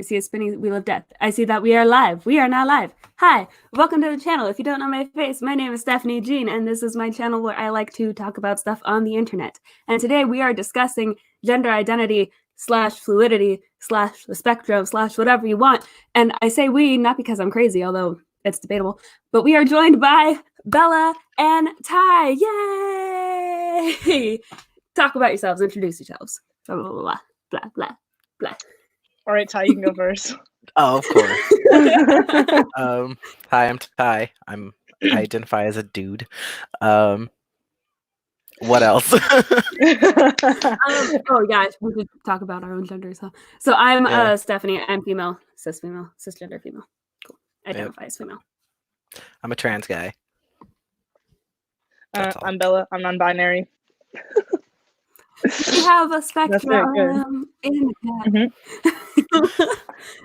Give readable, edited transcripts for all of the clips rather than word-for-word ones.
I see a spinning wheel of death. I see that we are live. We are now live. Hi, welcome to the channel. If you don't know my face, my name is Stephanie Jean, and this is my channel where I like to talk about stuff on the internet. And today we are discussing gender identity / fluidity / the spectrum / whatever you want. And I say we, not because I'm crazy, although it's debatable, but we are joined by Bella and Ty. Yay! Talk about yourselves, introduce yourselves. Blah, blah, blah, blah, blah, blah. All right, Ty, you can go first. Oh, of course. Hi, I'm Ty. I identify as a dude. What else? Oh yeah, we should talk about our own genders. Huh? So I'm Stephanie. I'm female, cisgender female. Cool. Identify as female. I'm a trans guy. I'm Bella. I'm non-binary. We have a spectrum in the chat.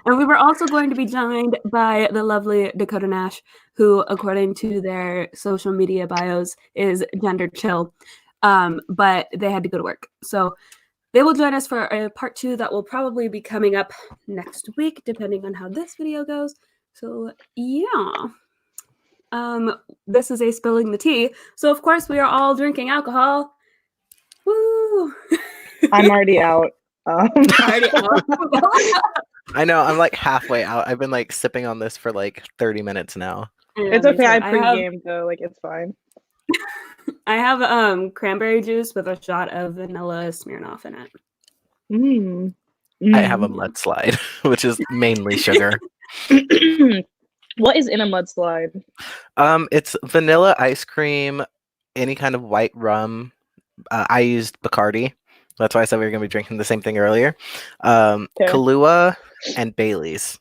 And we were also going to be joined by the lovely Dakota Nash, who, according to their social media bios, is gender chill. But they had to go to work. So they will join us for a part 2 that will probably be coming up next week, depending on how this video goes. So yeah. This is a spilling the tea. So of course we are all drinking alcohol. Woo! I'm already out. Already out. I know, I'm like halfway out. I've been like sipping on this for like 30 minutes now. It's okay, I pre-gamed though, like it's fine. I have cranberry juice with a shot of vanilla Smirnoff in it. I have a mudslide, which is mainly sugar. What is in a mudslide? It's vanilla ice cream, any kind of white rum. I used Bacardi. That's why I said we were going to be drinking the same thing earlier. Kahlua and Bailey's.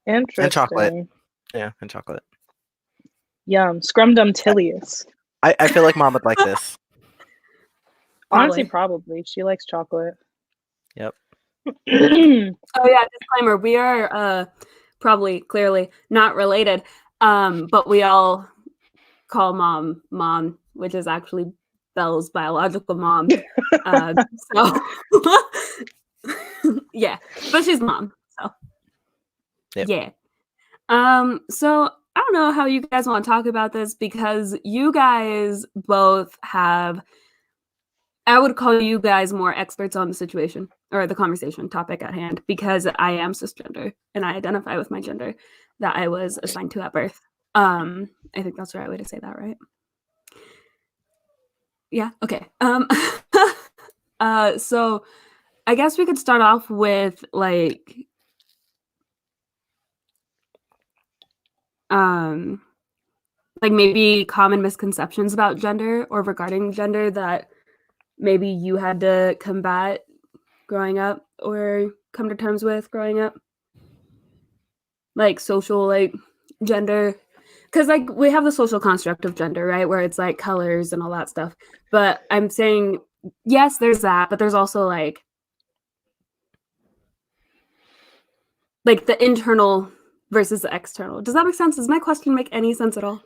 Interesting. And chocolate. Yeah, and chocolate. Yum. Scrumdumtilious. I feel like Mom would like this. Honestly, probably. She likes chocolate. Yep. Oh yeah, disclaimer. We are probably clearly not related. But we all call Mom, which is actually Belle's biological mom. So yeah, but she's Mom. So yep. Yeah. So I don't know how you guys want to talk about this because you guys both have, I would call you guys more experts on the situation or the conversation topic at hand because I am cisgender and I identify with my gender that I was assigned to at birth. I think that's the right way to say that, right? Yeah. Okay. So I guess we could start off with like maybe common misconceptions about gender or regarding gender that maybe you had to combat growing up or come to terms with growing up, like social like gender. Because, like, we have the social construct of gender, right, where it's, like, colors and all that stuff. But I'm saying, yes, there's that, but there's also, like the internal versus the external. Does that make sense? Does my question make any sense at all?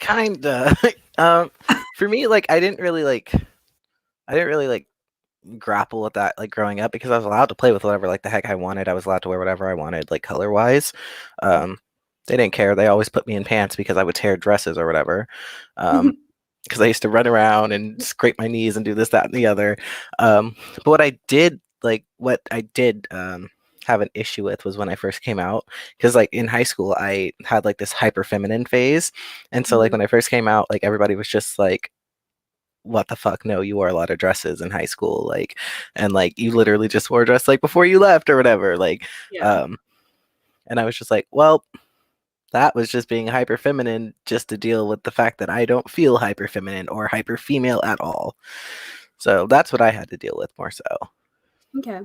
Kinda. For me, like, I didn't really grapple with that, like, growing up because I was allowed to play with whatever, like, the heck I wanted. I was allowed to wear whatever I wanted, like, color-wise. They didn't care. They always put me in pants because I would tear dresses or whatever. Because I used to run around and scrape my knees and do this, that, and the other. But what I did have an issue with was when I first came out. Because, like, in high school, I had, like, this hyper feminine phase. And so, like, when I first came out, like, everybody was just like, what the fuck? No, you wore a lot of dresses in high school. Like, and, like, you literally just wore a dress, like, before you left or whatever. Like, and I was just like, well, that was just being hyper feminine just to deal with the fact that I don't feel hyper feminine or hyper female at all. So that's what I had to deal with more so. Okay.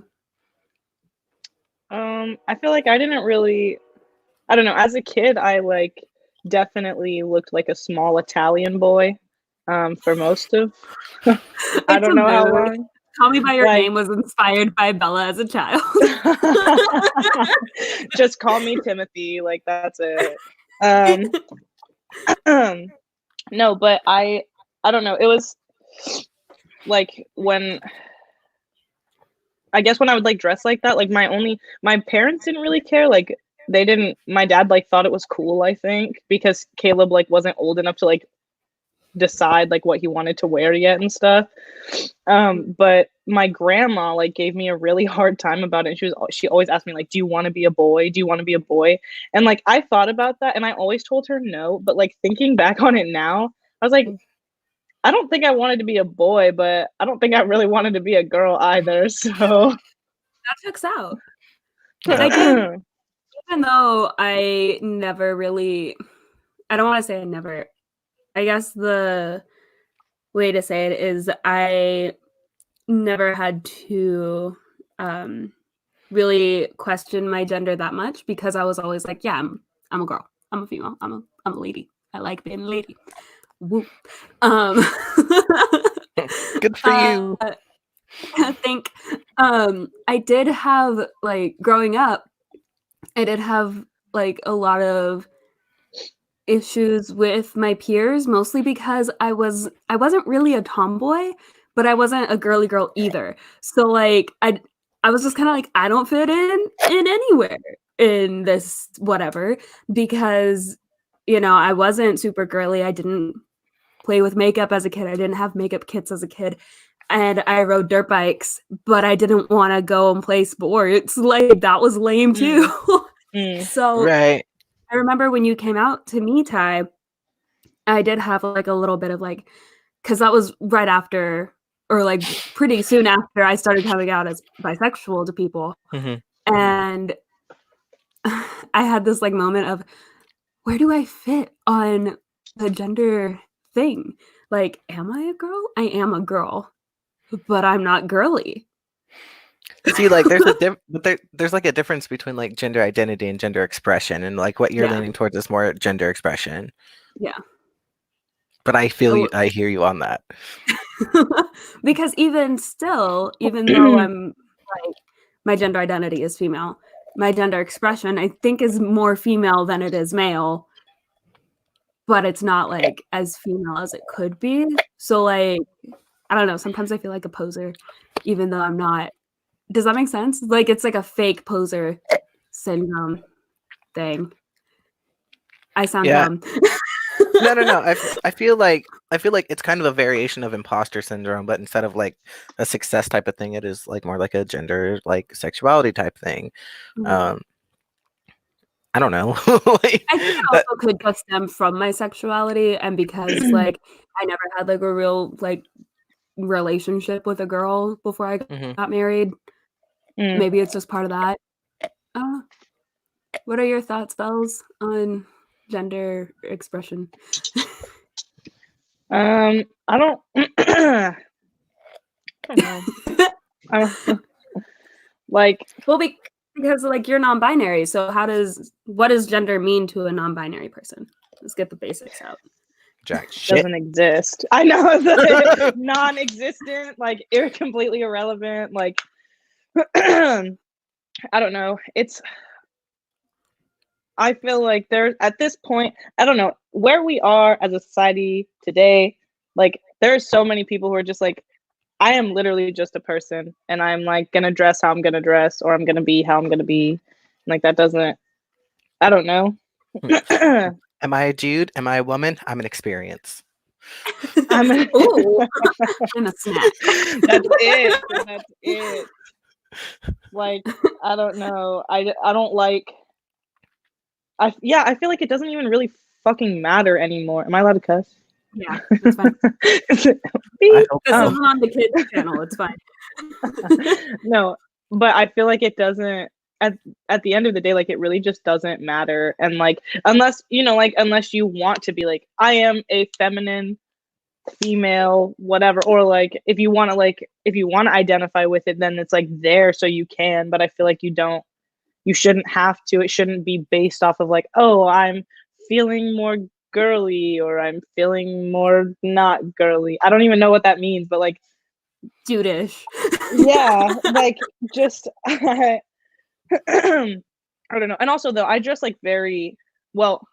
I feel like I didn't really, I don't know, as a kid, I like definitely looked like a small Italian boy for most of, I don't know how long. Call Me By Your Name was inspired by Bella as a child. Just call me Timothy, like that's it. No, but I don't know. It was like when I guess when I would like dress like that, like my parents didn't really care. Like my dad like thought it was cool, I think, because Caleb like wasn't old enough to like decide like what he wanted to wear yet and stuff. But my grandma like gave me a really hard time about it. She always asked me like, do you want to be a boy? Do you want to be a boy? And like I thought about that and I always told her no, but like thinking back on it now, I was like, I don't think I wanted to be a boy, but I don't think I really wanted to be a girl either. So that checks out. Because I did, even though I never really, I don't want to say I never, I guess the way to say it is I never had to really question my gender that much, because I was always like, yeah, I'm a girl, I'm a female, I'm a lady, I like being a lady. Woo. Good for you. I think I did have, like, growing up, I did have like a lot of issues with my peers, mostly because I wasn't really a tomboy, but I wasn't a girly girl either. So like I was just kind of like, I don't fit in anywhere in this whatever, because I wasn't super girly. I didn't play with makeup as a kid. I didn't have makeup kits as a kid. And I rode dirt bikes, but I didn't want to go and play sports. Like, that was lame too. So right. I remember when you came out to me, Ty, I did have like a little bit of like, because that was right after, or like pretty soon after I started coming out as bisexual to people. And I had this like moment of, where do I fit on the gender thing? Like, am I a girl? I am a girl, but I'm not girly. See, like there's like a difference between like gender identity and gender expression, and like what you're leaning towards is more gender expression. Yeah. But I hear you on that. Because even still, even though I'm like, my gender identity is female, my gender expression I think is more female than it is male, but it's not like as female as it could be. So like, I don't know, sometimes I feel like a poser, even though I'm not. Does that make sense? Like, it's like a fake poser syndrome thing. I sound dumb. No. I feel like it's kind of a variation of imposter syndrome, but instead of like a success type of thing, it is like more like a gender, like sexuality type thing. I don't know. Like, I think it also could just stem from my sexuality, and because like I never had like a real like relationship with a girl before I got married. Maybe it's just part of that. What are your thoughts, Bells, on gender expression? I don't I don't know. Like, well, because like you're non-binary, so what does gender mean to a non-binary person? Let's get the basics out. Jack shit doesn't exist. I know, that non-existent, like completely irrelevant. Like, I don't know. I feel like there's at this point, I don't know where we are as a society today. Like, there are so many people who are just like, I am literally just a person, and I'm like gonna dress how I'm gonna dress, or I'm gonna be how I'm gonna be. Like, that doesn't. I don't know. Am I a dude? Am I a woman? I'm an experience. I'm a snack. That's it. That's it. Like, I don't know. I don't like. I feel like it doesn't even really fucking matter anymore. Am I allowed to cuss? Yeah, it's fine. This isn't on the kids channel. It's fine. No, but I feel like it doesn't. At the end of the day, like, it really just doesn't matter. And like, unless you want to be like, I am a feminine female, whatever, or like if you want to identify with it, then it's like there so you can. But I feel like you shouldn't have to. It shouldn't be based off of like, oh, I'm feeling more girly, or I'm feeling more not girly. I don't even know what that means, but like, dude-ish. Yeah, like, just I don't know. And also, though, I dress like very well.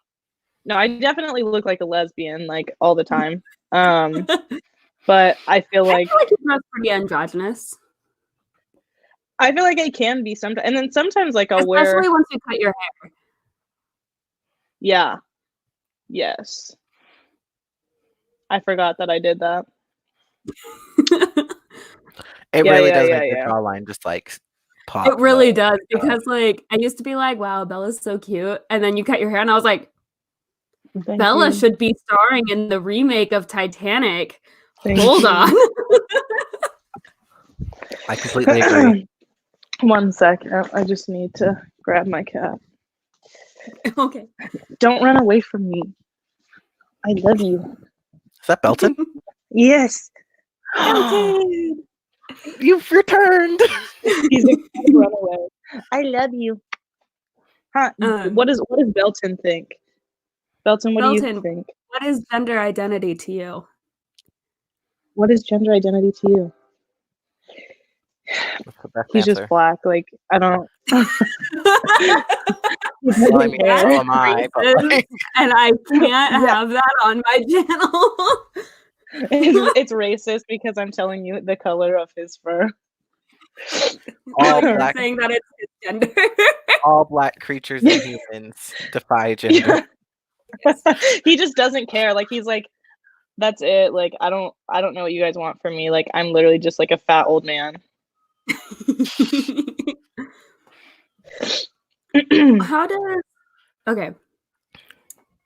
No, I definitely look like a lesbian, like, all the time. But I feel like you dress pretty androgynous. I feel like I can be sometimes, and then sometimes like I'll Especially wear. once you cut your hair. Yeah. Yes. I forgot that I did that. It Yeah, really yeah, does yeah, make your yeah. jawline just like pop. It really though. does, because like I used to be like, wow, Bella's so cute, and then you cut your hair and I was like, Thank Bella you. should be starring in the remake of Titanic. Thank Hold you. on. I completely agree. 1 second. I just need to grab my cat. Okay. Don't run away from me. I love you. Is that Belton? Yes. Belton! You've returned. He's gonna run away. I love you. Huh? What does Belton think? Belton, what do you Belton, think? what is gender identity to you? What is gender identity to you? That's the best He's answer. just black. Like, I don't. Well, I mean, so am I, but like, and I can't have that on my channel. it's racist because I'm telling you the color of his fur. all You're black, saying that it's his gender. all black creatures and humans defy gender. He just doesn't care. Like, he's like, that's it. Like, I don't know what you guys want from me. Like, I'm literally just like a fat old man. How does okay.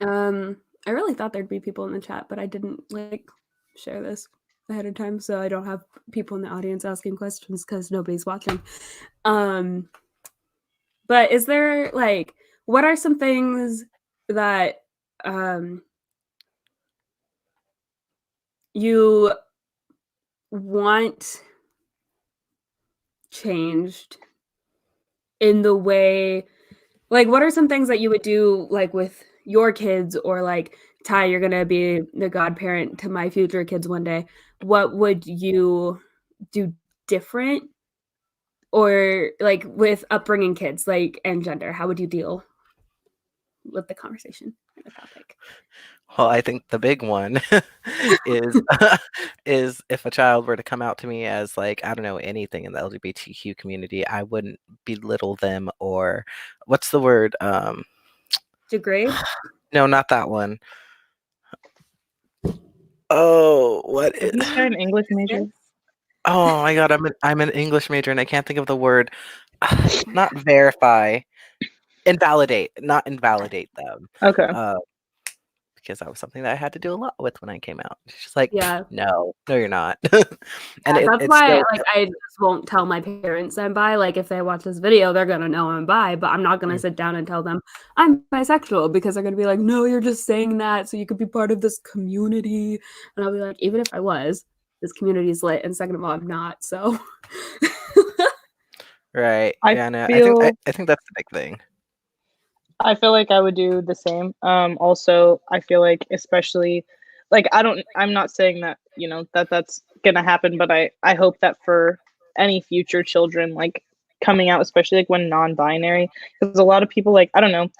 I really thought there'd be people in the chat, but I didn't like share this ahead of time, so I don't have people in the audience asking questions because nobody's watching. But is there like, what are some things that you want changed in the way, like what are some things that you would do like with your kids, or like, Ty, you're gonna be the godparent to my future kids one day. What would you do different, or like with upbringing kids, like, and gender? How would you deal with the conversation and the topic? Well, I think the big one is is if a child were to come out to me as like, I don't know, anything in the LGBTQ community, I wouldn't belittle them or what's the word? Degrade? No, not that one. Oh, what is He's got an English major. Oh my god, I'm an English major and I can't think of the word. Not verify. Invalidate, not invalidate them. Okay. Because that was something that I had to do a lot with when I came out. It's just like, Yeah. no, you're not. And Yeah, that's it's why still, like I just won't tell my parents I'm bi. Like if they watch this video, they're gonna know I'm bi, but I'm not gonna sit down and tell them I'm bisexual, because they're gonna be like, no, you're just saying that so you could be part of this community. And I'll be like, even if I was, this community is lit, and second of all, I'm not. So right. I Yeah, no, feel I think that's the big thing. I feel like I would do the same. Also, I feel like, especially, like, I'm not saying that, you know, that's gonna happen, but I hope that for any future children, like, coming out, especially like when non-binary, because a lot of people, like, I don't know,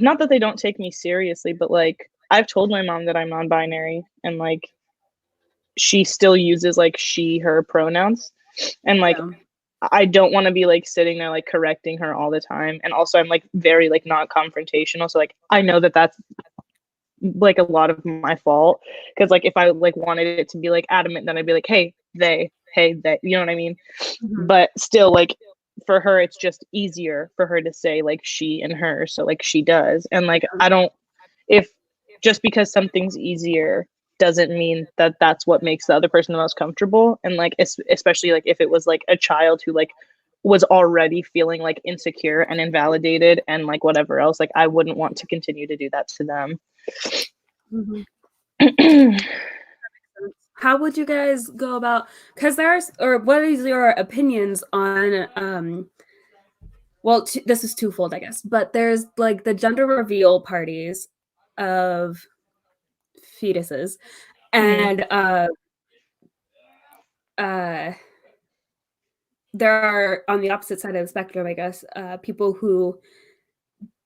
not that they don't take me seriously, but like, I've told my mom that I'm non-binary, and like, she still uses like she, her pronouns, and like, yeah. I don't want to be like sitting there like correcting her all the time. And also I'm like very like not confrontational. So like I know that that's like a lot of my fault, because like if I like wanted it to be like adamant, then I'd be like, hey they, you know what I mean? Mhm. But still, like, for her it's just easier for her to say like she and her, so like she does. And like I don't, if just because something's easier doesn't mean that that's what makes the other person the most comfortable. And like especially like if it was like a child who like was already feeling like insecure and invalidated and like whatever else, like I wouldn't want to continue to do that to them. Mhm. How would you guys go about, because there's, or what is your opinions on well, this is twofold, I guess, but there's like the gender reveal parties of fetuses, and there are, on the opposite side of the spectrum, I guess, people who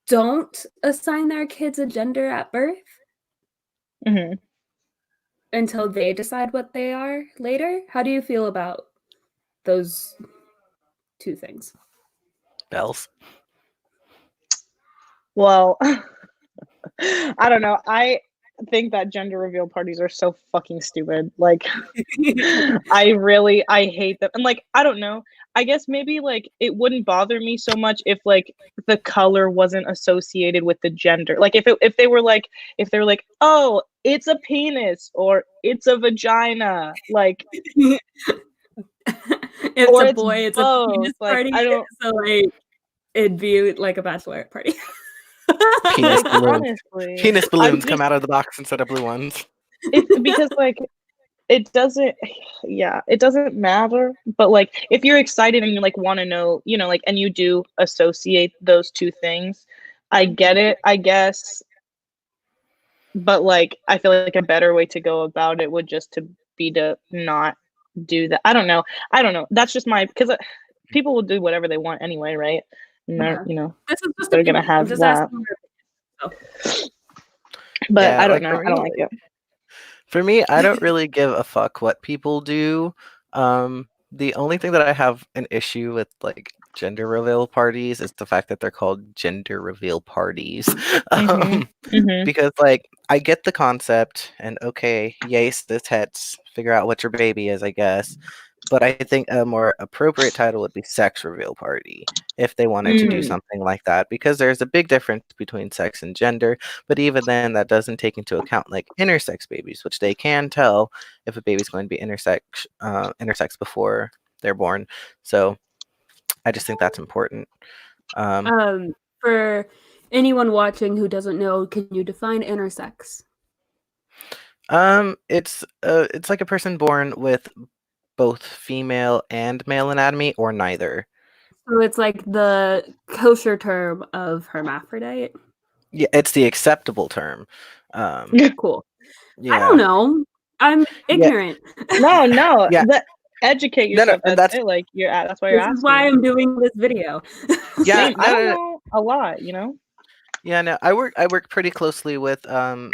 don't assign their kids a gender at birth until they decide what they are later. How do you feel about those two things? Bells. Well, I don't know. I think that gender reveal parties are so fucking stupid. Like, I hate them. And like, I don't know. I guess maybe like it wouldn't bother me so much if like the color wasn't associated with the gender. Like if they were like, oh, it's a penis or it's a vagina, like It's or a it's boy, it's a both. penis Like, party. I don't. So like it'd be like a bachelorette party. Penis Like, balloons. honestly, Penis balloons just, come out of the box instead of blue ones. it's because like it doesn't, yeah, it doesn't matter. But like if you're excited and you like want to know, you know, like, and you do associate those two things, I get it, I guess. But like I feel like a better way to go about it would just to be to not do that. I don't know. That's just my, because people will do whatever they want anyway, right? And they're, you know, This is just they're gonna opinion. I'm have just that. asking your opinion, But Yeah, I don't like, know. for I don't me, like it. For me, I don't really give a fuck what people do. The only thing that I have an issue with like gender reveal parties is the fact that they're called gender reveal parties. Because like I get the concept and okay, yay, cis hets, figure out what your baby is, I guess. But I think a more appropriate title would be sex reveal party if they wanted to do something like that, because there's a big difference between sex and gender. But even then, that doesn't take into account like intersex babies, which they can tell if a baby's going to be intersex before they're born. So I just think that's important. For anyone watching who doesn't know, can you define intersex? It's like a person born with both female and male anatomy or neither. So it's like the kosher term of hermaphrodite. Yeah, it's the acceptable term. Cool. Yeah. I don't know. I'm ignorant. No. Yeah. Educate yourself. No, that's it. Like that's why you're asking. This is why I'm doing this video. Yeah, I don't know a lot, you know. Yeah, no, I work pretty closely with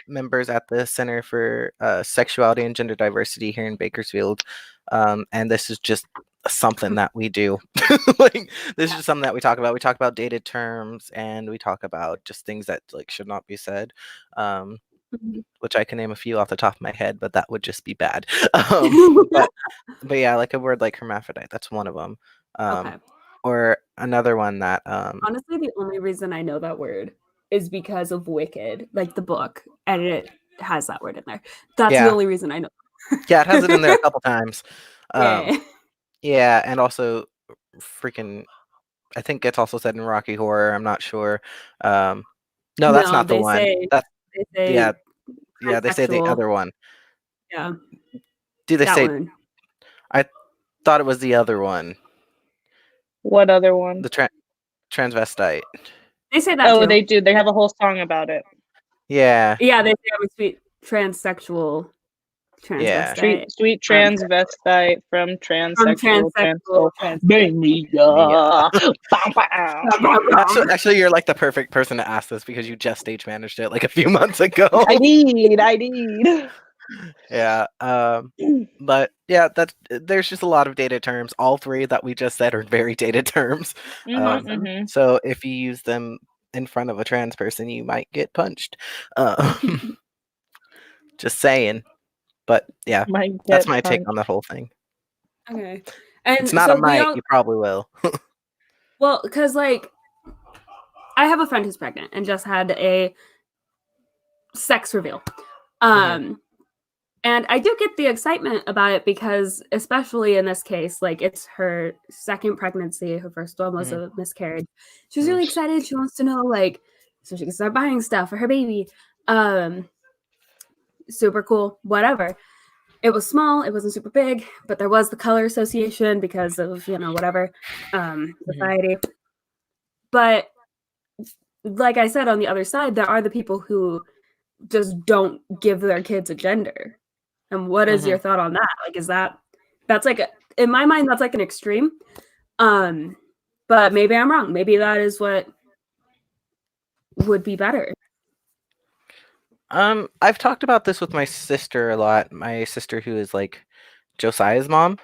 members at the Center for Sexuality and Gender Diversity here in Bakersfield, and this is just something that we do. Like, this is just something that we talk about. We talk about dated terms, and we talk about just things that like should not be said, which I can name a few off the top of my head, but that would just be bad. But yeah, like a word like hermaphrodite, that's one of them. Okay. Or another one that honestly, the only reason I know that word is because of Wicked, like the book, and it has that word in there. That's the only reason I know. Yeah, it has it in there a couple times. Yeah. Yeah, and also freaking, I think it's also said in Rocky Horror. I'm not sure. No, that's not the one. Yeah, they say the other one. Yeah. Do they that say? One. I thought it was the other one. What other one? The transvestite. They say that. Oh, they do. They have a whole song about it. Yeah. Yeah, they say I'm a sweet transsexual transvestite. Yeah. Sweet transvestite from transsexual. Bang me up. Actually, you're like the perfect person to ask this because you just stage managed it like a few months ago. I did. Yeah. But yeah, there's just a lot of dated terms. All three that we just said are very dated terms. So if you use them in front of a trans person, you might get punched. Just saying. But yeah, that's my take on the whole thing. Okay. And it's not a might, you probably will. Well, because like I have a friend who's pregnant and just had a sex reveal. And I do get the excitement about it because, especially in this case, like it's her second pregnancy. Her first one was a miscarriage. She's really excited. She wants to know, like, so she can start buying stuff for her baby. Super cool, whatever. It was small. It wasn't super big, but there was the color association because of, whatever, society. But like I said, on the other side, there are the people who just don't give their kids a gender. And what is your thought on that? Like, that's like, in my mind, that's like an extreme. But maybe I'm wrong. Maybe that is what would be better. I've talked about this with my sister a lot. My sister, who is like Josiah's mom.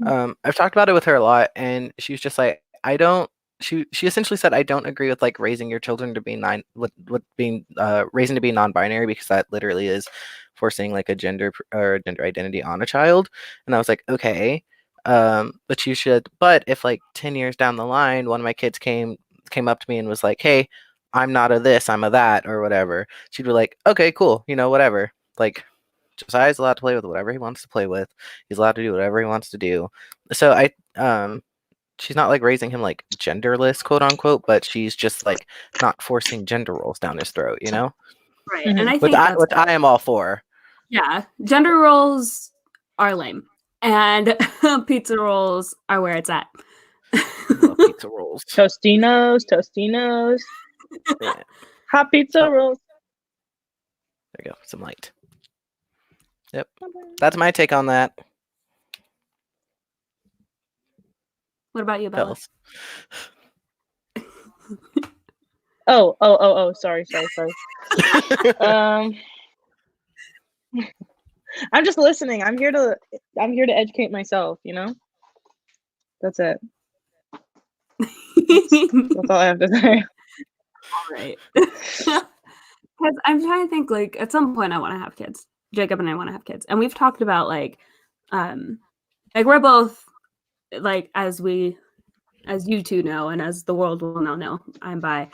I've talked about it with her a lot, and she was just like, I don't. She essentially said, I don't agree with like raising your children to be with being raising to be non-binary, because that literally is forcing like a gender or gender identity on a child. And I was like, okay, but you should. But if like 10 years down the line, one of my kids came up to me and was like, hey, I'm not a this, I'm a that, or whatever, she'd be like, okay, cool, whatever. Like, Josiah's allowed to play with whatever he wants to play with. He's allowed to do whatever he wants to do. So she's not like raising him like genderless, quote unquote, but she's just like not forcing gender roles down his throat, Right. And I think which I am all for. Yeah, gender roles are lame, and pizza rolls are where it's at. Love pizza rolls. Tostinos. Yeah. Hot pizza rolls. There you go. Some light. Yep. That's my take on that. What about you, Bella? Oh, sorry. I'm just listening. I'm here to educate myself, That's it. That's all I have to say. All right. Because I'm trying to think, like, at some point I want to have kids. Jacob and I want to have kids. And we've talked about like we're both, like, as you two know, and as the world will now know, I'm bi.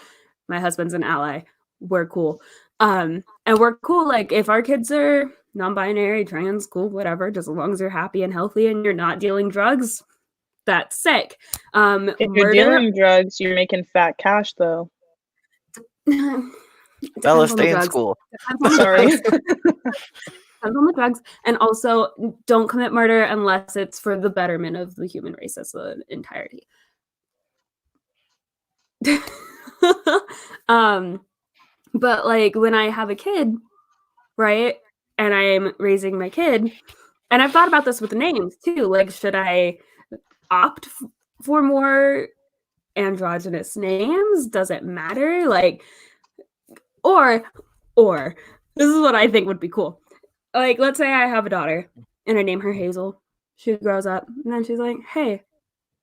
My husband's an ally. We're cool. And we're cool, like, if our kids are non-binary, trans, cool, whatever, just as long as you're happy and healthy and you're not dealing drugs, that's sick. If you're dealing drugs, you're making fat cash, though. Bella, stay in school. Sorry. Depends on the drugs, and also don't commit murder unless it's for the betterment of the human race as the entirety. But like when I have a kid, right, and I'm raising my kid, and I've thought about this with names too. Like, should I opt for more androgynous names? Does it matter? Like, or this is what I think would be cool. Like, let's say I have a daughter and I name her Hazel. She grows up and then she's like, hey,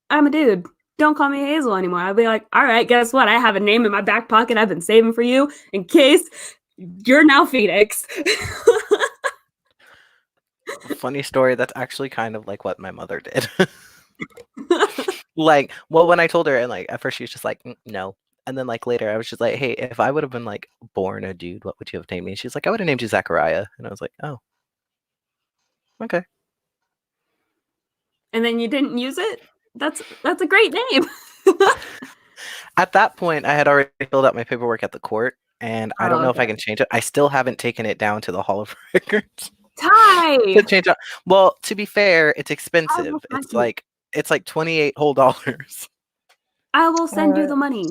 I'm a dude. Don't call me Hazel anymore. I'll be like, all right, guess what? I have a name in my back pocket I've been saving for you in case you're now Phoenix. Funny story. That's actually kind of like what my mother did. Like, well, when I told her, and like at first she was just like, no. And then like later I was just like, hey, if I would have been like born a dude, what would you have named me? And she's like, I would have named you Zachariah. And I was like, oh, okay. And then you didn't use it? That's a great name. At that point, I had already filled out my paperwork at the court, and I don't know if I can change it. I still haven't taken it down to the Hall of Records. Ty! To change it. Well, to be fair, it's expensive. It's like $28 whole. I will send you the money.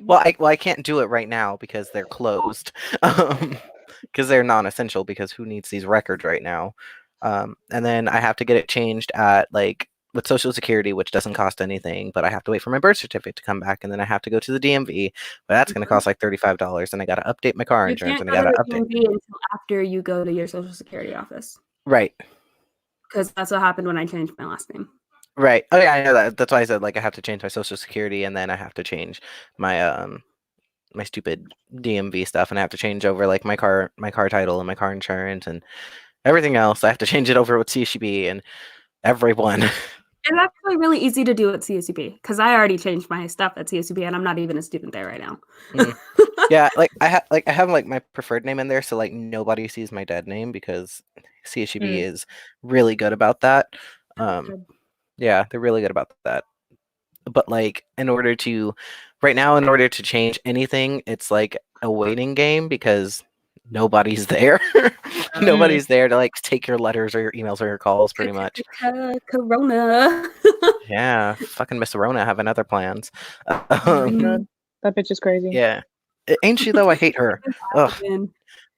Well, I can't do it right now because they're closed. Because they're non-essential, because who needs these records right now? And then I have to get it changed at like with Social Security, which doesn't cost anything, but I have to wait for my birth certificate to come back, and then I have to go to the DMV, but that's going to cost like $35, and I got to update my car insurance, and I got to update DMV until after you go to your Social Security office. Right. Because that's what happened when I changed my last name. Right. Oh yeah, I know that. That's why I said like I have to change my Social Security, and then I have to change my my stupid DMV stuff, and I have to change over like my car title and my car insurance and everything else. I have to change it over with CSUB and everyone. It's actually really easy to do at CSUB because I already changed my stuff at CSUB, and I'm not even a student there right now. Yeah, like I have like my preferred name in there, so like nobody sees my dead name, because CSUB is really good about that. Yeah, they're really good about that. But like right now, in order to change anything, it's like a waiting game because nobody's there. Nobody's there to like take your letters or your emails or your calls, pretty much. Corona. Yeah, fucking Miss Rona having other plans. That bitch is crazy. Yeah, ain't she though? I hate her. Ugh.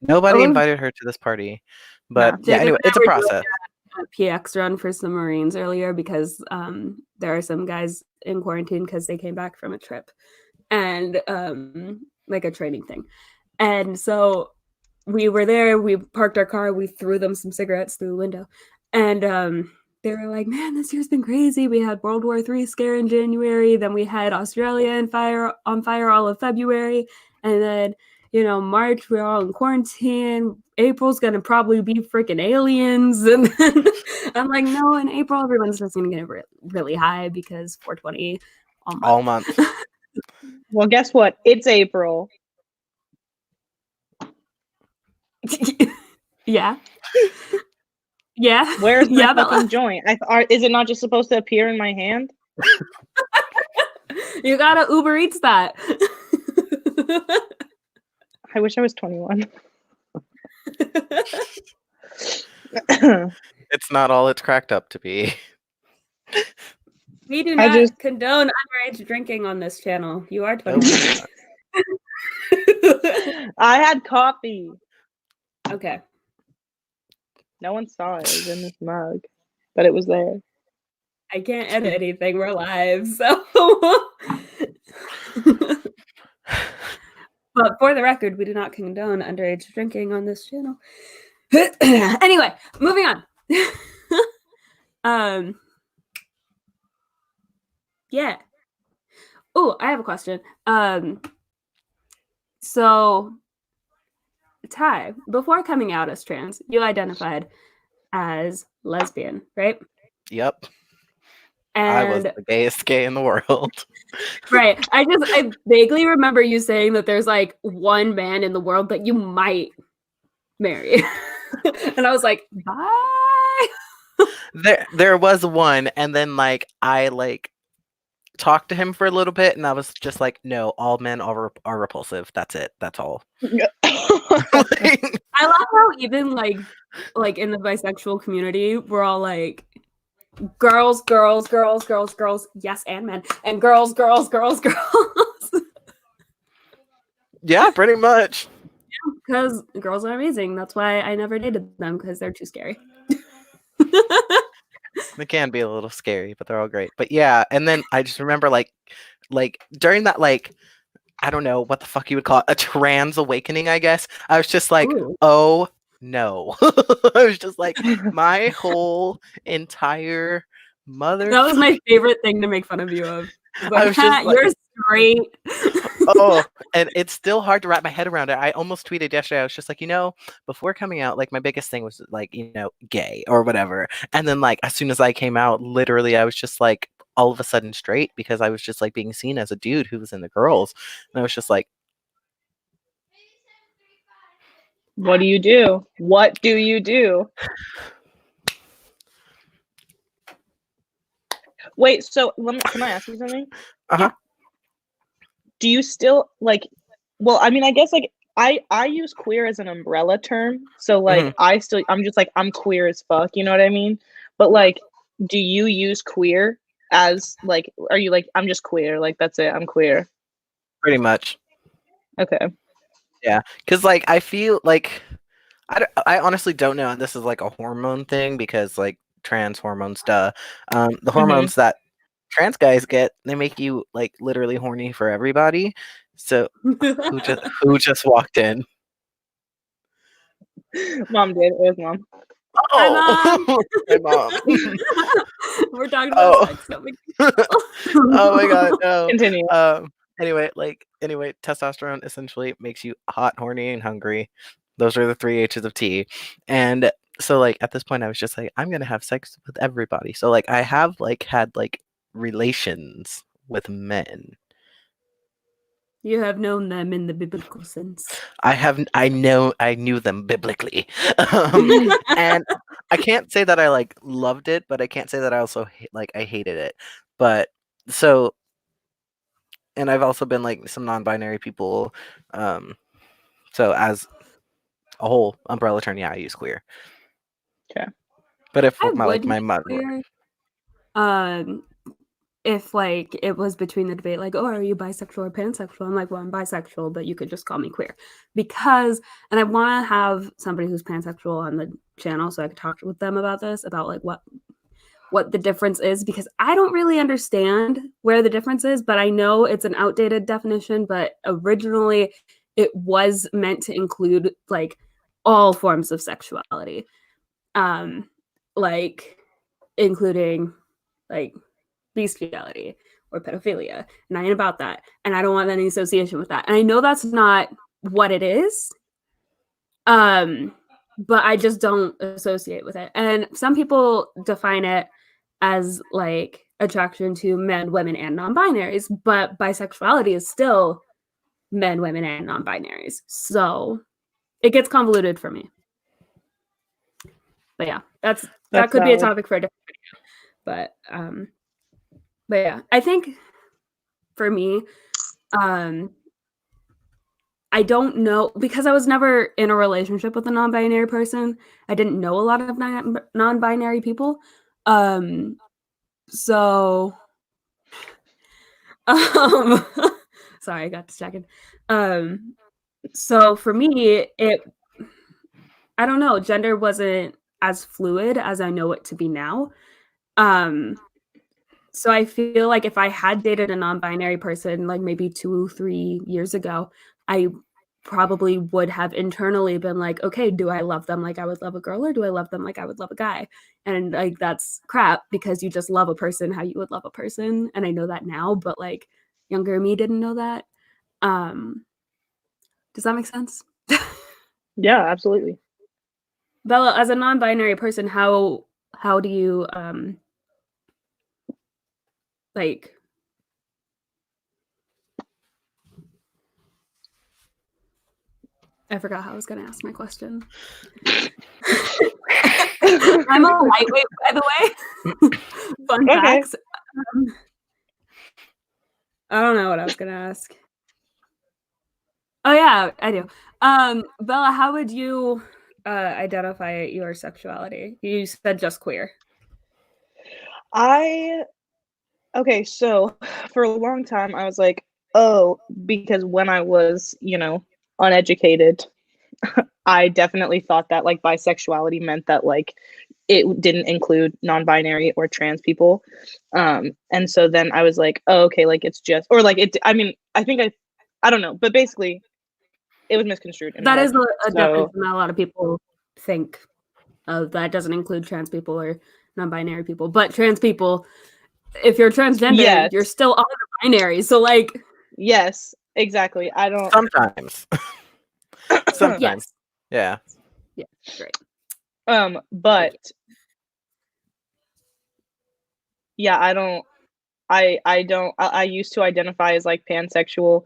Nobody invited her to this party. But yeah, anyway, it's a process. A PX run for some Marines earlier because there are some guys in quarantine because they came back from a trip and like a training thing. And so we were there, we parked our car, we threw them some cigarettes through the window, and they were like, man, this year's been crazy. We had World War III scare in January, then we had Australia on fire all of February, and then March we're all in quarantine. April's gonna probably be freaking aliens, and then I'm like, no, in April everyone's just gonna get really high because 420 all month. Well, guess what? It's April. Yeah. Yeah. Where's my fucking joint? Is it not just supposed to appear in my hand? You gotta Uber Eats that. I wish I was 21. It's not all it's cracked up to be. We do not condone underage drinking on this channel. You are 21. I had coffee. Okay. No one saw it. It was in this mug, but it was there. I can't edit anything. We're live, so. But for the record, we do not condone underage drinking on this channel. Anyway, moving on. Yeah. Oh, I have a question. So, Ty, before coming out as trans, you identified as lesbian, right? Yep. And I was the gayest gay in the world. Right. I vaguely remember you saying that there's like one man in the world that you might marry. And I was like, bye. There was one, and then like I like talked to him for a little bit, and I was just like, no, all men are repulsive. That's it. That's all. I love how even like in the bisexual community, we're all like girls, yes, and men, and girls. Yeah, pretty much. Because girls are amazing. That's why I never dated them, because they're too scary. They can be a little scary, but they're all great. But yeah, and then I just remember like during that, like, I don't know what the fuck you would call it, a trans awakening, I guess. I was just like, ooh. Oh no. I was just like, my whole entire mother. That was my favorite thing to make fun of you of. Like, I was just like, you're straight. Oh, and it's still hard to wrap my head around it. I almost tweeted yesterday. I was just like, before coming out, like my biggest thing was like, gay or whatever. And then like as soon as I came out, literally, I was just like all of a sudden straight, because I was just like being seen as a dude who was in the girls. And I was just like, what do you do? What do you do? Wait, so can I ask you something? Uh-huh. Do you still like, well, I mean, I guess like I use queer as an umbrella term. So like I'm just like, I'm queer as fuck, you know what I mean? But like, do you use queer as like, are you like, I'm just queer, like that's it, I'm queer? Pretty much. Okay. Yeah, because like I feel like I honestly don't know. This is like a hormone thing, because like trans hormones, the hormones that trans guys get, they make you like literally horny for everybody. So who just walked in? Mom did. It was Mom. Oh, hi, Mom. We're talking about sex. Oh my god, no. Continue. Anyway, testosterone essentially makes you hot, horny, and hungry. Those are the 3 H's of T. And so like at this point I was just like, I'm gonna have sex with everybody. So like I have like had like relations with men. You have known them in the biblical sense. I knew them biblically. And I can't say that I like loved it, but I can't say that I also I hated it. But so, and I've also been like some non-binary people. So as a whole umbrella term, yeah, I use queer. Okay. But if my mother, if like it was between the debate, like, oh, are you bisexual or pansexual? I'm like, well, I'm bisexual, but you could just call me queer, because, and I want to have somebody who's pansexual on the channel so I could talk with them about this, about like what the difference is, because I don't really understand where the difference is, but I know it's an outdated definition, but originally it was meant to include like all forms of sexuality. Like including like bestiality or pedophilia, and I ain't about that, and I don't want any association with that. And I know that's not what it is, but I just don't associate with it. And some people define it as like attraction to men, women, and non-binaries, but bisexuality is still men, women, and non-binaries. So it gets convoluted for me. But yeah, that could be a topic for a different video. But yeah, I think for me, I don't know, because I was never in a relationship with a non-binary person. I didn't know a lot of non-binary people. So sorry, I got distracted. So for me, I don't know, gender wasn't as fluid as I know it to be now. So I feel like if I had dated a non-binary person like maybe 2-3 years ago, I probably would have internally been like, okay, do I love them like I would love a girl, or do I love them like I would love a guy? And like, that's crap, because you just love a person how you would love a person. And I know that now, but like younger me didn't know that. Does that make sense? Yeah, absolutely. Bella, as a non-binary person, how do you like, I forgot how I was going to ask my question. I'm a lightweight, by the way. Fun facts. I don't know what I was going to ask. Oh yeah, I do. Bella, how would you identify your sexuality? You said just queer. Okay, so for a long time I was like, oh, because when I was, uneducated, I definitely thought that like bisexuality meant that like it didn't include non-binary or trans people. And so then I was like, oh, okay, like it's just, or like it, I mean, I don't know, but basically it was misconstrued. That is a definition that a lot of people think of, that doesn't include trans people or non-binary people, but trans people, if you're transgender, yes, you're still on the binary. So like, yes, exactly. I don't sometimes. Sometimes. Yes. Yeah. Yeah, great. But yeah, I used to identify as like pansexual.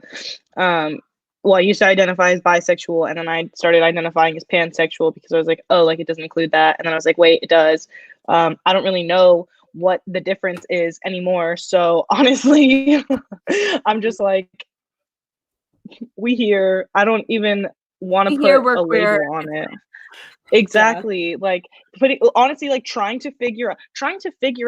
Well, I used to identify as bisexual, and then I started identifying as pansexual because I was like, oh, like it doesn't include that. And then I was like, wait, it does. I don't really know what the difference is anymore. So honestly, I'm just like, we here. I don't even want to put a label on it. Exactly. Yeah. Like honestly, like trying to figure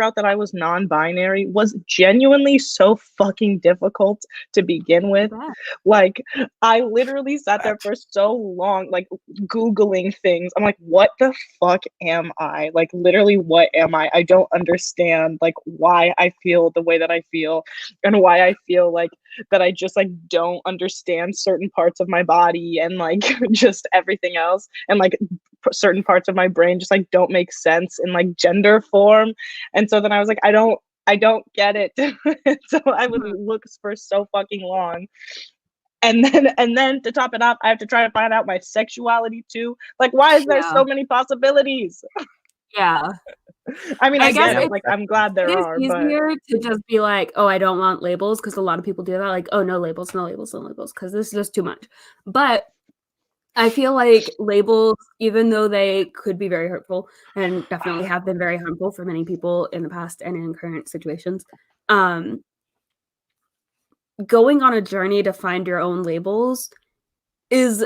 out that I was non-binary was genuinely so fucking difficult to begin with. Yeah. Like I literally sat there for so long, like Googling things. I'm like, what the fuck am I? Like literally, what am I? I don't understand like why I feel the way that I feel, and why I feel like that I just like don't understand certain parts of my body, and like just everything else, and like certain parts of my brain just like don't make sense in like gender form. And so then I was like, I don't get it. So I would look for so fucking long, and then to top it off, I have to try to find out my sexuality too. Like, why is there so many possibilities? Yeah. I mean, I get it. Like, I'm glad there are. It's easier to just be like, oh, I don't want labels, because a lot of people do that. Like, oh, no labels, because this is just too much. But I feel like labels, even though they could be very hurtful and definitely have been very harmful for many people in the past and in current situations, going on a journey to find your own labels is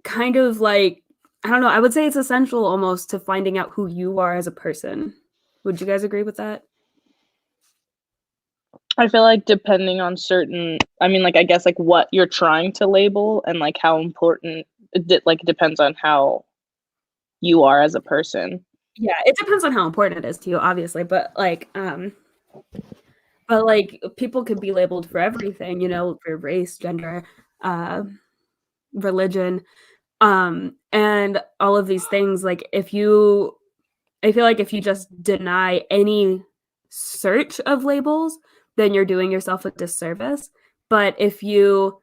kind of like, I don't know, I would say it's essential almost to finding out who you are as a person. Would you guys agree with that? I feel like depending on I mean, like, I guess like what you're trying to label and like how important it like depends on how you are as a person. Yeah, it depends on how important it is to you, obviously, but like people could be labeled for everything, for race, gender, religion, and all of these things. Like if you I feel like if you just deny any search of labels, then you're doing yourself a disservice. But if you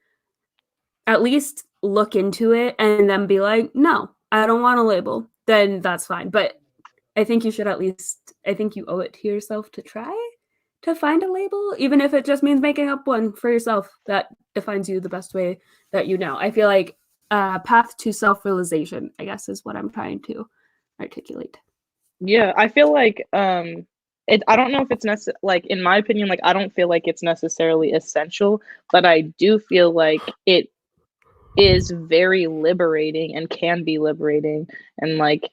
at least look into it and then be like, no, I don't want a label, then that's fine. But I think you should at least, I think you owe it to yourself to try to find a label, even if it just means making up one for yourself that defines you the best way that you know. I feel like path to self-realization, I guess, is what I'm trying to articulate. Yeah, I feel like I don't know if it's like, in my opinion, like I don't feel like it's necessarily essential, but I do feel like it is very liberating and can be liberating, and like,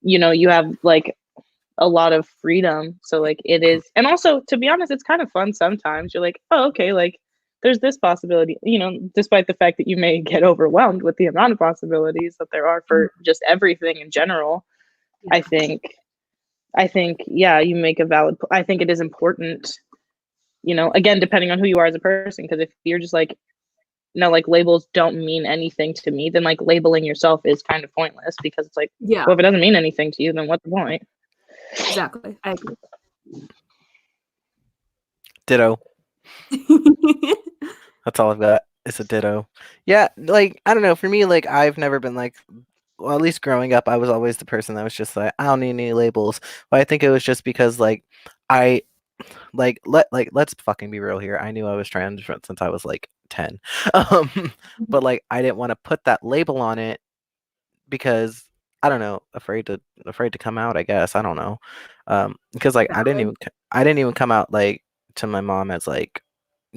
you know, you have like a lot of freedom, so like it is. And also, to be honest, it's kind of fun sometimes. You're like, oh, okay, like there's this possibility, you know, despite the fact that you may get overwhelmed with the amount of possibilities that there are for just everything in general. I think, yeah, you make a valid. I think it is important, you know, again, depending on who you are as a person, because if you're just like, no, like labels don't mean anything to me, then like labeling yourself is kind of pointless, because it's like, Yeah, well, if it doesn't mean anything to you, then what's the point? exactly. I agree. Ditto. That's all I've got. It's a ditto. Yeah, like I don't know. For me, like I've never been like, well, at least growing up, I was always the person that was just like, I don't need any labels. But I think it was just because like I let's fucking be real here. I knew I was trans since I was like 10. But like I didn't want to put that label on it because I don't know, afraid to come out, I guess. I don't know. Because like I didn't even come out like to my mom as like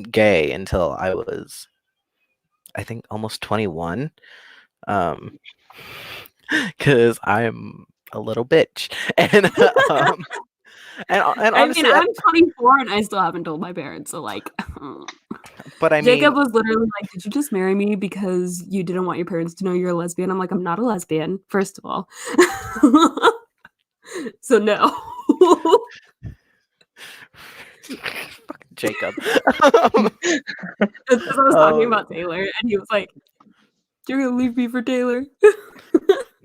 gay until I was, I think, almost 21. Because I'm a little bitch. And and honestly, I mean, I'm 24 and I still haven't told my parents. So like, but I Jacob mean, was literally like, "Did you just marry me because you didn't want your parents to know you're a lesbian?" I'm like, "I'm not a lesbian, first of all." So no. fucking Jacob. It's because I was talking about Taylor, and he was like, "You're gonna leave me for Taylor?"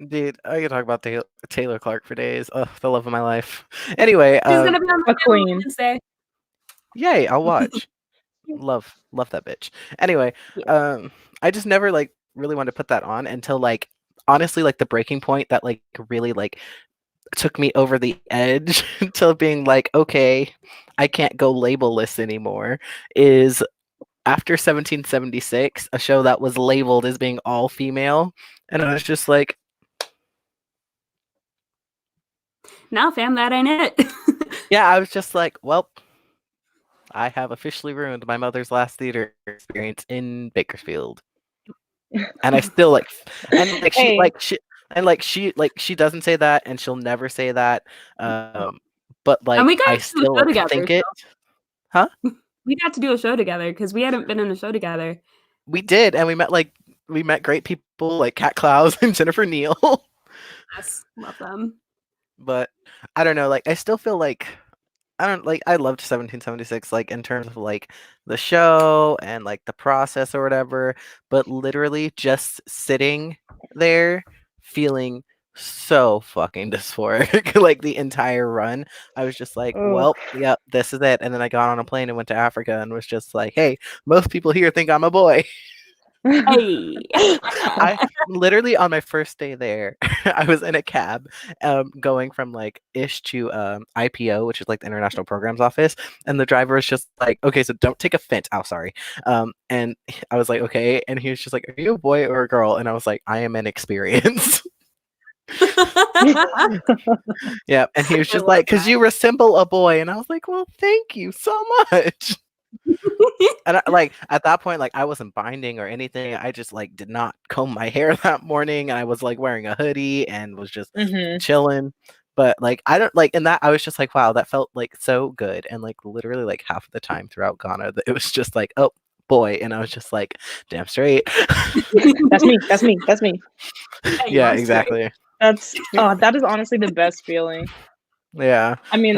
Dude, I could talk about Taylor Clark for days. Oh, the love of my life. Anyway, She's gonna be on a the queen. Wednesday. Yay, I'll watch. love that bitch. Anyway, I just never like really wanted to put that on until like honestly like the breaking point that like really like took me over the edge to being like, okay, I can't go labelless anymore, is after 1776, a show that was labeled as being all female, and I was just like, Now, fam, that ain't it. yeah, I was just like, well, I have officially ruined my mother's last theater experience in Bakersfield. And I still like, and like she Hey. like she doesn't say that, and she'll never say that. But like and we got I to do a still show like together. think it. Huh? We got to do a show together because we hadn't been in a show together. We did, and we met great people like Kat Klaus and Jennifer Neal. Yes, love them. But I don't know, like I still feel like I loved 1776 like in terms of like the show and like the process or whatever, but literally just sitting there feeling so fucking dysphoric like the entire run. I was just like, well, yep, this is it. And then I got on a plane and went to Africa and was just like, hey, most people here think I'm a boy. Hey. I literally on my first day there, I was in a cab, going from like Ish to IPO, which is like the International Programs Office, and the driver was just like, "Okay, so don't take offense." Oh, sorry. And I was like, "Okay," and he was just like, "Are you a boy or a girl?" And I was like, "I am an experience." Yeah, and he was just like, "Because you resemble a boy," and I was like, "Well, thank you so much." And like at that point, like I wasn't binding or anything. I just like did not comb my hair that morning, and I was like wearing a hoodie and was just chilling. But like I don't like in that I was just like, wow, that felt like so good. And like literally like half of the time throughout Ghana, it was just like, oh boy, and I was just like, damn straight. That's me. Yeah, exactly. That is honestly the best feeling. Yeah. I mean,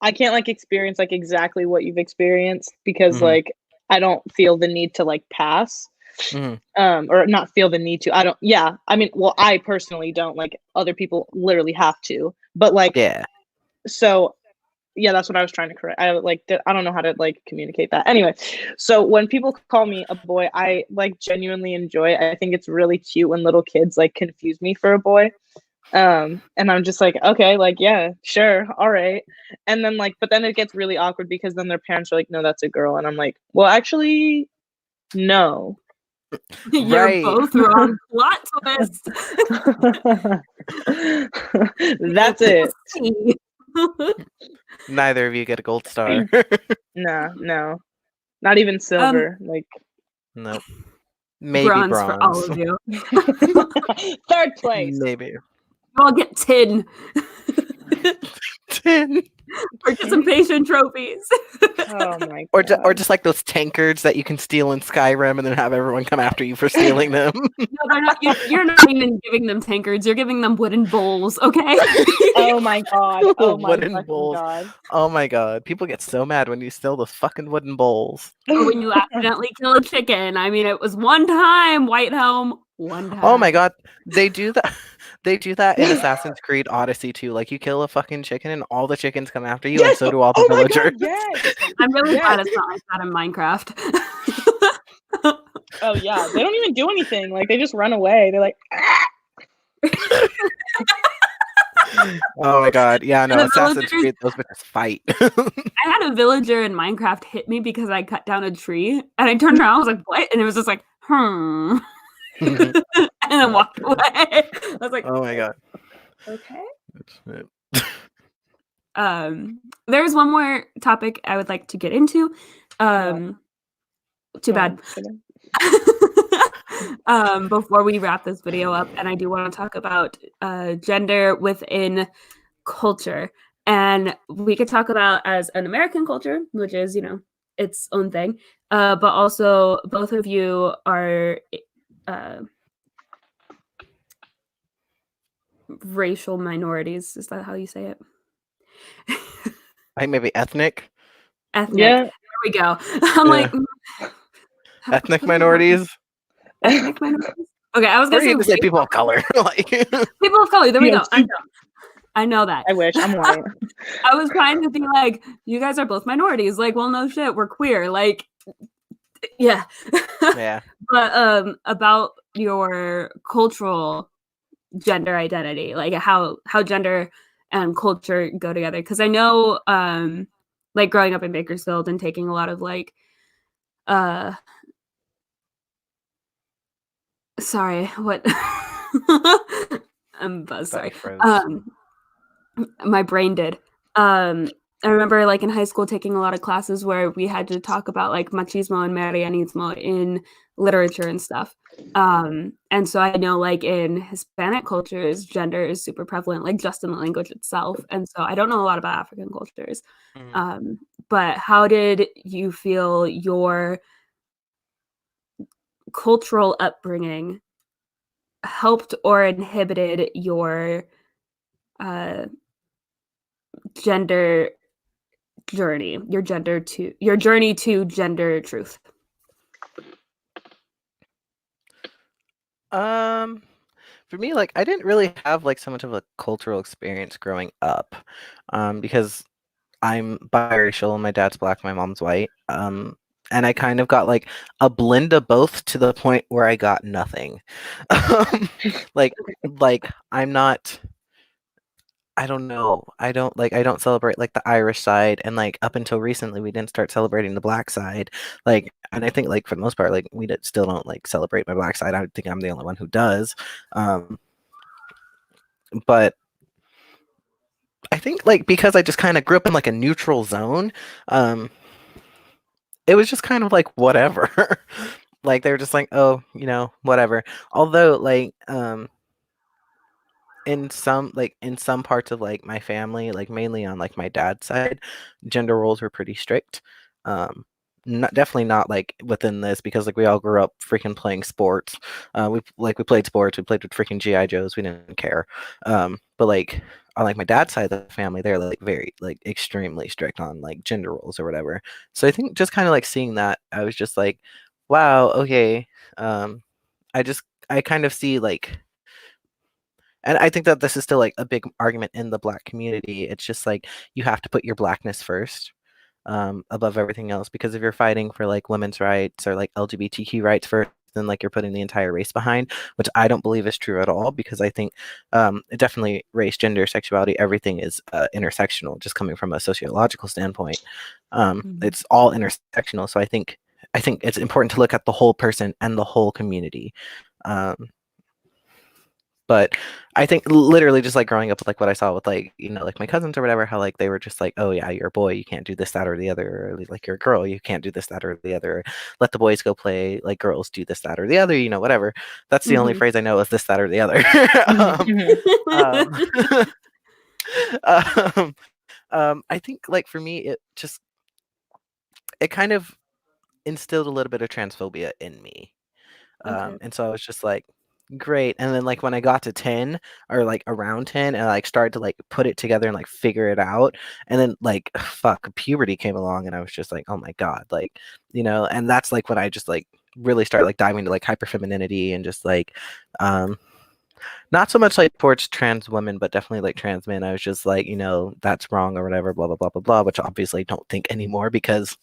I can't like experience like exactly what you've experienced because like I don't feel the need to like pass. or not feel the need to. I mean, well, I personally don't, like, other people literally have to, but like, Yeah. So yeah, that's what I was trying to correct. I don't know how to like communicate that. Anyway, so when people call me a boy, I like genuinely enjoy it. I think it's really cute when little kids like confuse me for a boy. And I'm just like, okay, like, yeah, sure, all right. And then like, but then it gets really awkward because then their parents are like, no, that's a girl. And I'm like, well, actually, no. You're Right. both wrong. Plot twist. That's it. Neither of you get a gold star. No. Not even silver. Like, nope. Maybe bronze for all of you. Third place. Maybe. You all get tin. 10. Participation trophies. Oh my god. Or just like those tankards that you can steal in Skyrim and then have everyone come after you for stealing them. No, they're not. You're not even giving them tankards. You're giving them wooden bowls. Okay. Oh my god. Oh my Wooden fucking bowls. god. Oh my god. People get so mad when you steal those fucking wooden bowls. Or when you accidentally kill a chicken. I mean, it was one time, White Helm. One time. Oh my god. They do that. They do that in Assassin's Creed Odyssey too. Like you kill a fucking chicken and all the chickens come after you, and so do all the villagers. God, yes. I'm really glad it's not like that in Minecraft. Oh yeah. They don't even do anything. Like they just run away. They're like Oh my god. Yeah, no, The Assassin's villagers- Creed, those bitches fight. I had a villager in Minecraft hit me because I cut down a tree, and I turned around. I was like, "What?" And it was just like, and then walked away. I was like, Oh my god. okay. That's it. There's one more topic I would like to get into. Too bad. Before we wrap this video up, and I do want to talk about gender within culture, and we could talk about as an American culture, which is, you know, its own thing, but also both of you are racial minorities. Is that how you say it? I think maybe ethnic. Ethnic. Yeah. There we go. I'm like Ethnic minorities. ethnic minorities. Okay, I was Or gonna you could say people of color. Like people of color. There we go. POC. I know that. I wish. I'm white. I was trying to be like, you guys are both minorities. Like, well, no shit, we're queer. Like, yeah. yeah. But about your cultural gender identity, like how gender and culture go together. Because I know, like growing up in Bakersfield and taking a lot of like, sorry, what? I'm buzzed. Sorry. My brain did. I remember like in high school taking a lot of classes where we had to talk about like machismo and marianismo in literature and stuff. And so I know like in Hispanic cultures, gender is super prevalent, like just in the language itself. And so I don't know a lot about African cultures. But how did you feel your cultural upbringing helped or inhibited your gender journey, your journey to gender truth? For me, like I didn't really have like so much of a cultural experience growing up, because I'm biracial. My dad's black, my mom's white. And I kind of got like a blend of both to the point where I got nothing. like I'm not. I don't know. I don't celebrate like the Irish side, and like up until recently we didn't start celebrating the black side. Like, and I think like for the most part, like we still don't like celebrate my black side. I think I'm the only one who does. But I think like because I just kind of grew up in like a neutral zone, it was just kind of like whatever. Like they were just like, oh, you know, whatever. Although like in some parts of like my family, like mainly on like my dad's side, gender roles were pretty strict. Definitely not like within this, because like we all grew up freaking playing sports. We played sports. We played with freaking GI Joes. We didn't care. But like on like my dad's side of the family, they're like very like extremely strict on like gender roles or whatever. So I think just kind of like seeing that, I was just like, Wow, okay. I kind of see like, and I think that this is still like a big argument in the Black community. It's just like you have to put your Blackness first, above everything else, because if you're fighting for like women's rights or like LGBTQ rights first, then like you're putting the entire race behind, which I don't believe is true at all, because I think definitely race, gender, sexuality, everything is intersectional, just coming from a sociological standpoint. It's all intersectional. So I think it's important to look at the whole person and the whole community. Um, but I think literally just like growing up with like what I saw with like, like my cousins or whatever, how like they were just like, oh yeah, you're a boy, you can't do this, that, or the other. Or like you're a girl, you can't do this, that, or the other. Let the boys go play, like girls do this, that, or the other, whatever. That's the only phrase I know is this, that, or the other. I think like for me, it kind of instilled a little bit of transphobia in me. Okay. And so I was just like, great. And then like when I got to 10 or like around 10 and I like started to like put it together and like figure it out. And then like fuck, puberty came along and I was just like, oh my God, like, and that's like when I just like really started like diving into like hyper femininity and just like not so much like towards trans women, but definitely like trans men. I was just like, that's wrong or whatever, blah blah blah blah blah, which obviously I don't think anymore because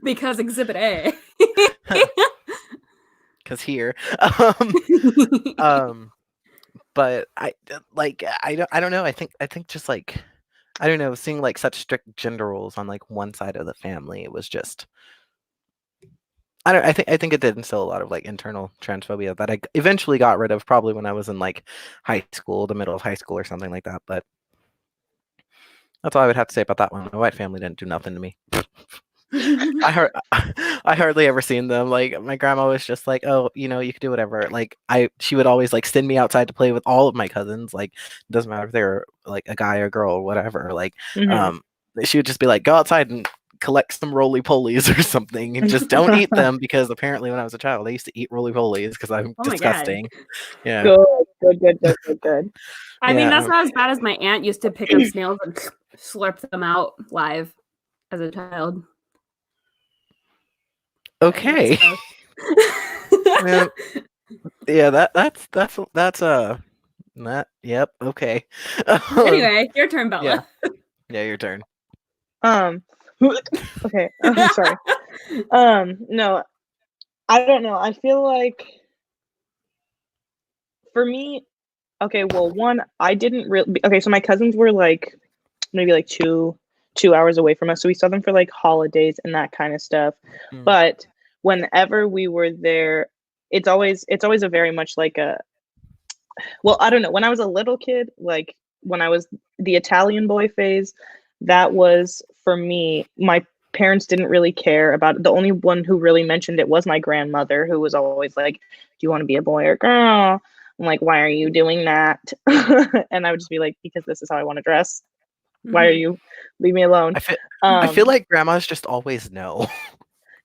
because Exhibit A. because here but I don't know. I think just like I don't know, seeing like such strict gender roles on like one side of the family, it was just I think it did instill a lot of like internal transphobia that I eventually got rid of probably when I was in like high school, the middle of high school or something like that. But that's all I would have to say about that one. My white family didn't do nothing to me. I hardly ever seen them. Like my grandma was just like, oh, you could do whatever. Like she would always like send me outside to play with all of my cousins. Like it doesn't matter if they're like a guy or girl or whatever. Like she would just be like, go outside and collect some roly polies or something, and just don't eat them because apparently when I was a child, I used to eat roly polies because I'm disgusting. Yeah. Good. I mean, that's not as bad as my aunt used to pick up snails and slurp them out live as a child. Okay. Yeah, that's that. Yep. Okay. Anyway, your turn, Bella. Yeah, your turn. Okay. I'm sorry. No, I don't know. I feel like for me, okay. Well, one, I didn't really. Okay, so my cousins were like maybe like two hours away from us, so we saw them for like holidays and that kind of stuff. But whenever we were there, it's always a very much like a. Well, I don't know. When I was a little kid, like when I was the Italian boy phase, that was for me. My parents didn't really care about it. The only one who really mentioned it was my grandmother, who was always like, "Do you want to be a boy or girl?" I'm like, "Why are you doing that?" And I would just be like, "Because this is how I want to dress. Why are you? Leave me alone." I feel like grandmas just always know.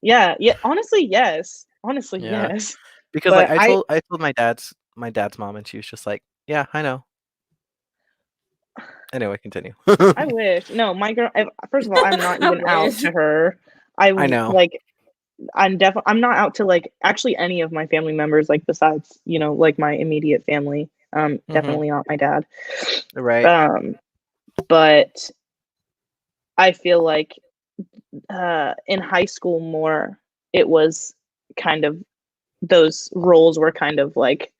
Yeah. Honestly, yes. Yes. Because like I told my dad's mom, and she was just like, "Yeah, I know." Anyway, continue. I wish. No, my girl. First of all, I'm not even out to her. I know. Like, I'm not out to like actually any of my family members. Like besides, like my immediate family. Definitely not my dad. Right. But I feel like in high school more, it was kind of those roles were kind of like.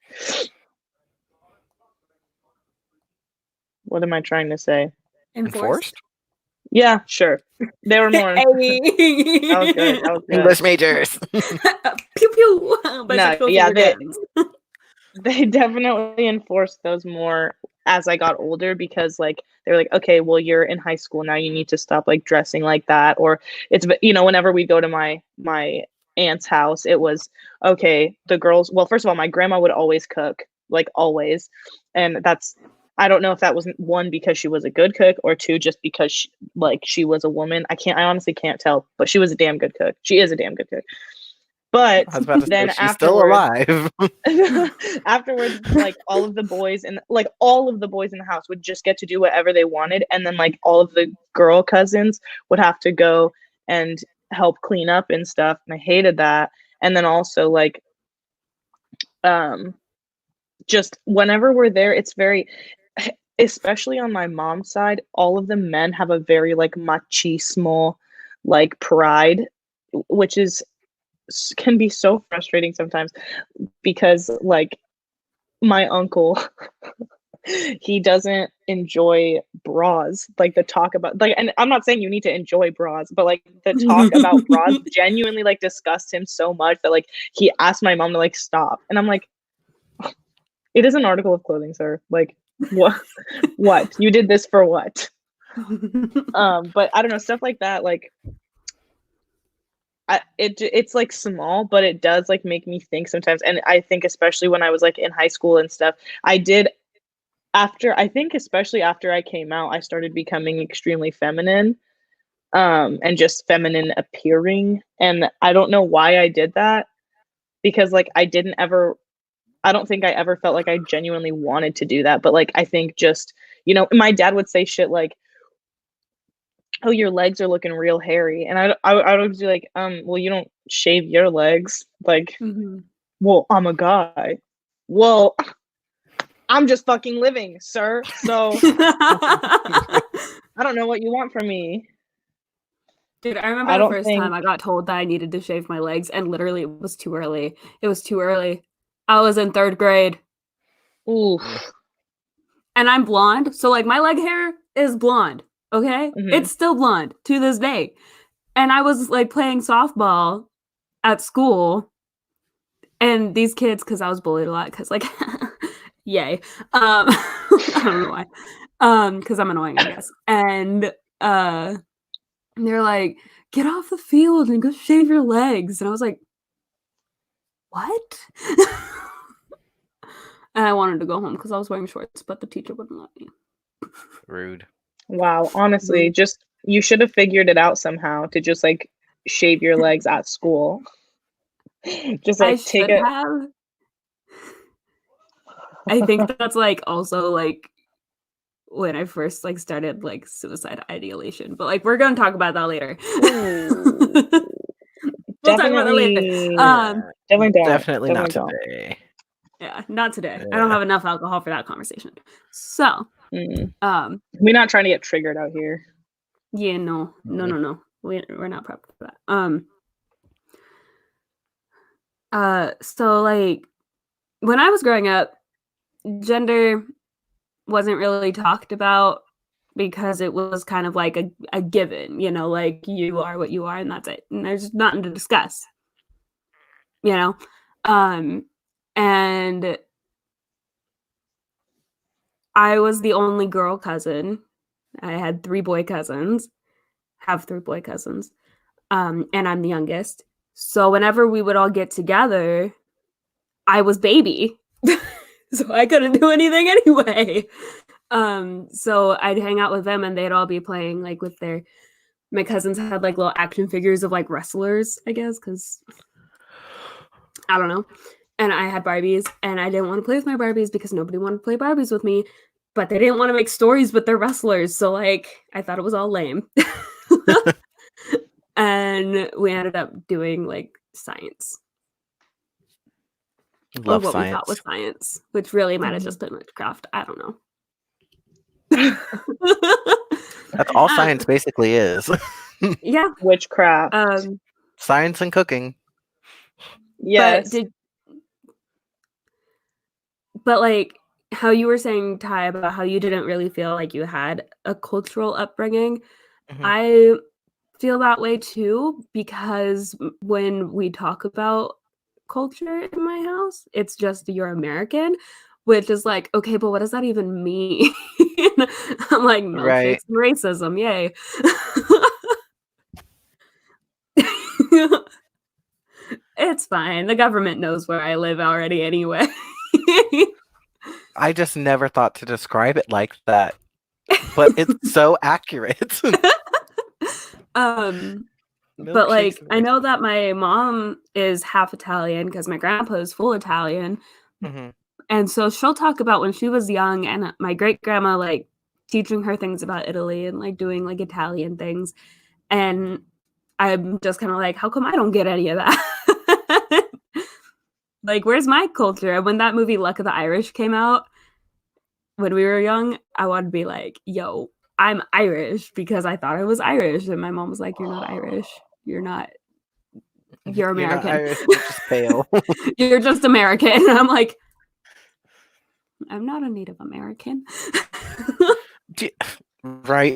What am I trying to say? Enforced? Yeah, sure. They were more. That was good. English majors. Pew pew. No, yeah, they definitely enforced those more as I got older because like they were like, okay, well you're in high school now, you need to stop like dressing like that. Or it's whenever we go to my aunt's house, it was okay. The girls. Well, first of all, my grandma would always cook, like always, and that's. I don't know if that was one because she was a good cook or two just because she was a woman. I honestly can't tell, but she was a damn good cook. She is a damn good cook. But then she's still alive. Afterwards, like all of the boys in the house would just get to do whatever they wanted, and then like all of the girl cousins would have to go and help clean up and stuff, and I hated that. And then also like just whenever we're there, it's very, especially on my mom's side, all of the men have a very like machismo like pride, which is can be so frustrating sometimes, because like my uncle he doesn't enjoy bras, like the talk about like, and I'm not saying you need to enjoy bras, but like the talk about bras genuinely like disgusts him so much that like he asked my mom to like stop, and I'm like, it is an article of clothing, sir. Like what you did this for what? But I don't know, stuff like that, like it's like small, but it does like make me think sometimes. And I think especially when I was like in high school and stuff, I did, after, I think especially after I came out, I started becoming extremely feminine, and just feminine appearing. And I don't know why I did that, because like I don't think I ever felt like I genuinely wanted to do that. But like I think just, you know, my dad would say shit like, oh, your legs are looking real hairy. And I would be like, well, you don't shave your legs. Like, well, I'm a guy. Well, I'm just fucking living, sir. So I don't know what you want from me. Dude, I remember the first time I got told that I needed to shave my legs, and literally it was too early. It was too early. I was in 3rd grade. Ooh. And I'm blonde, so like my leg hair is blonde. Okay? It's still blonde to this day. And I was like playing softball at school, and these kids, because I was bullied a lot, because like, yay. I don't know why. Because I'm annoying, I guess. And they're like, get off the field and go shave your legs. And I was like, what? And I wanted to go home because I was wearing shorts, but the teacher wouldn't let me. Rude. Wow, honestly, just you should have figured it out somehow to just like shave your legs at school. Just like take it. I think that's like also like when I first like started like suicide ideation, but like we're gonna talk about that later. We'll talk about that later. Definitely not today. Yeah, not today. Yeah. I don't have enough alcohol for that conversation. So, we're not trying to get triggered out here. Yeah, no. We're not prepped for that. So like when I was growing up, gender wasn't really talked about because it was kind of like a given, you know, like you are what you are and that's it. And there's nothing to discuss. You know? And I was the only girl cousin. I had 3 boy cousins. Have 3 boy cousins. And I'm the youngest. So whenever we would all get together, I was baby. So I couldn't do anything anyway. So I'd hang out with them and they'd all be playing like with my cousins had like little action figures of like wrestlers, I guess, because I don't know. And I had Barbies and I didn't want to play with my Barbies because nobody wanted to play Barbies with me, but they didn't want to make stories with their wrestlers. So like, I thought it was all lame. And we ended up doing like science. Love what science. We thought was science, which really might have just been witchcraft. I don't know. That's all science basically is. Yeah. Witchcraft. Science and cooking. Yes. But like how you were saying, Ty, about how you didn't really feel like you had a cultural upbringing, I feel that way too, because when we talk about culture in my house, it's just you're American, which is like, okay, but what does that even mean? I'm like, milkshakes and racism, yay. It's fine. The government knows where I live already anyway. I just never thought to describe it like that. But it's so accurate. But like I know that my mom is half Italian because my grandpa is full Italian. And so she'll talk about when she was young and my great grandma like teaching her things about Italy and like doing like Italian things. And I'm just kind of like, how come I don't get any of that? Like, where's my culture? And when that movie Luck of the Irish came out when we were young, I wanted to be like, yo, I'm Irish because I thought I was Irish. And my mom was like, you're not Irish. You're not. You're American. You're not Irish, you're just pale. You're just American. And I'm like, I'm not a Native American. Right.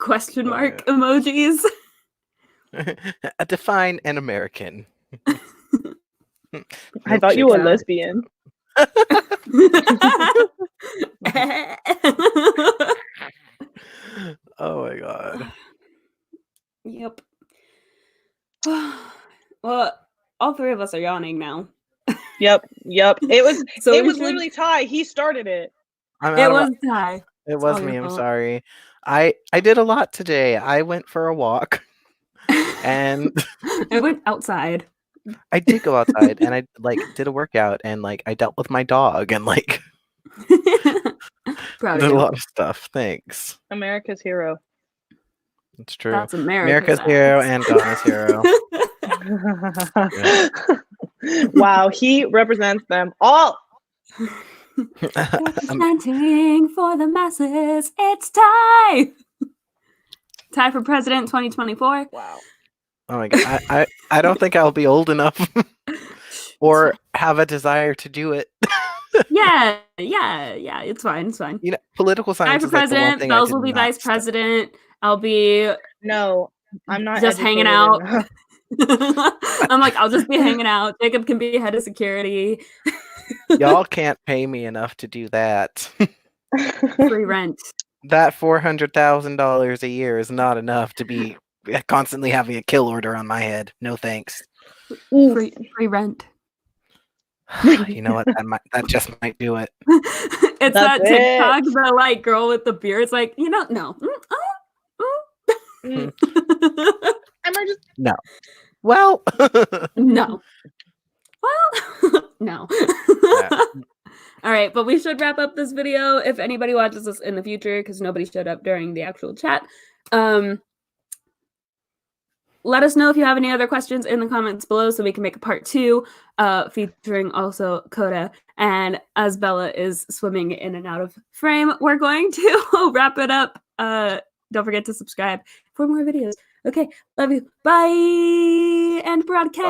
Question mark emojis. Define an American. I thought you were lesbian. Oh my god. Yep. Well, all three of us are yawning now. Yep. It was So it we was should- literally Ty. He started it. It was Ty. It was all me. your I'm fault. sorry. I did a lot today. I went for a walk, and I went outside. I did go outside, and I did a workout, and I dealt with my dog, and Proud did of a you. lot of stuff. Thanks. America's hero. It's true. That's America's hero and Ghana's hero. Wow, he represents them all. Representing for the masses, it's Ty. Ty for president 2024. Wow. Oh my god. I don't think I'll be old enough or have a desire to do it. Yeah, it's fine. You know, political Ty science for is the one president, thing I Bells did will be not vice study. president. I'll be No, I'm not just hanging educated out. enough. I'm like, I'll just be hanging out. Jacob can be head of security. Y'all can't pay me enough to do that. Free rent. That $400,000 a year is not enough to be constantly having a kill order on my head. No thanks. Free rent. You know what? That just might do it. It's That's that TikTok, the girl with the beard. It's like, no. Am I just No. Well, No. Well, no. Yeah. All right, but we should wrap up this video if anybody watches this in the future because nobody showed up during the actual chat. Let us know if you have any other questions in the comments below so we can make a part 2 featuring also Coda. And as Bella is swimming in and out of frame, we're going to wrap it up. Don't forget to subscribe for more videos. Okay, love you. Bye. And broadcast.